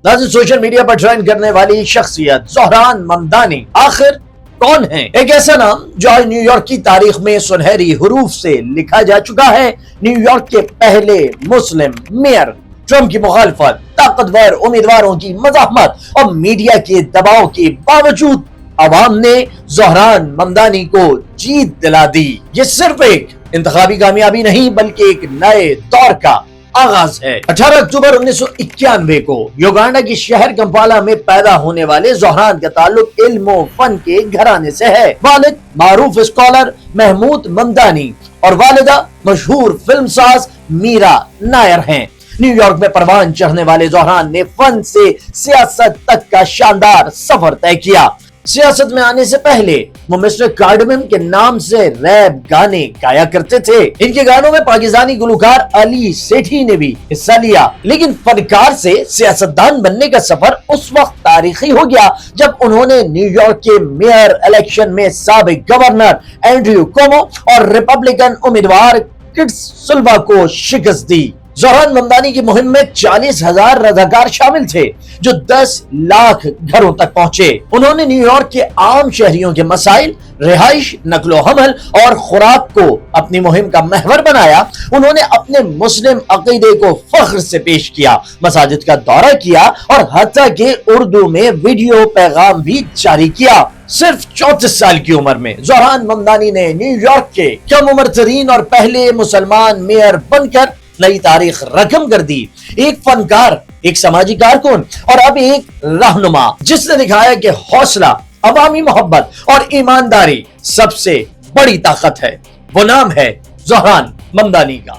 ناظرین، social media پر trend کرنے والی شخصیت زہران ممدانی آخر کون ہے؟ ایک ایسا نام جو آج نیو یارک کی تاریخ میں سنہری حروف سے لکھا جا چکا ہے۔ نیو یارک کے پہلے مسلم میئر، ٹرمپ کی مخالفت، طاقتور امیدواروں کی مزاحمت اور میڈیا کے دباؤ کے باوجود عوام نے زہران ممدانی کو جیت دلا دی۔ یہ صرف ایک انتخابی کامیابی نہیں بلکہ ایک نئے دور کا آغاز ہے۔ 18 اکتوبر 1991 کو یوگانڈا کی شہر کمپالا میں پیدا ہونے والے زہران کا تعلق علم و فن کے گھرانے سے ہے۔ والد معروف اسکالر محمود ممدانی اور والدہ مشہور فلم ساز میرا نائر ہیں۔ نیو یارک میں پروان چڑھنے والے زہران نے فن سے سیاست تک کا شاندار سفر طے کیا۔ سیاست میں آنے سے پہلے وہ مسٹر کارڈمم کے نام سے ریپ گانے گایا کرتے تھے۔ ان کے گانوں میں پاکستانی گلوکار علی سیٹھی نے بھی حصہ لیا، لیکن فنکار سے سیاستدان بننے کا سفر اس وقت تاریخی ہو گیا جب انہوں نے نیو یارک کے میئر الیکشن میں سابق گورنر اینڈریو کومو اور ریپبلکن امیدوار کڈ سلوا کو شکست دی۔ زہران ممدانی کی مہم میں 40,000 رضاکار شامل تھے جو 10 لاکھ گھروں تک پہنچے۔ انہوں نے نیو یارک کے عام شہریوں کے مسائل، رہائش، نقل و حمل اور خوراک کو اپنی مہم کا محور بنایا۔ انہوں نے اپنے مسلم عقیدے کو فخر سے پیش کیا، مساجد کا دورہ کیا اور حتیٰ کہ اردو میں ویڈیو پیغام بھی جاری کیا۔ صرف 34 سال کی عمر میں زہران ممدانی نے نیو یارک کے کم عمر ترین اور پہلے مسلمان میئر بن کر نئی تاریخ رقم کر دی۔ ایک فنکار، ایک سماجی کارکن اور اب ایک رہنما جس نے دکھایا کہ حوصلہ، عوامی محبت اور ایمانداری سب سے بڑی طاقت ہے۔ وہ نام ہے زہران ممدانی کا۔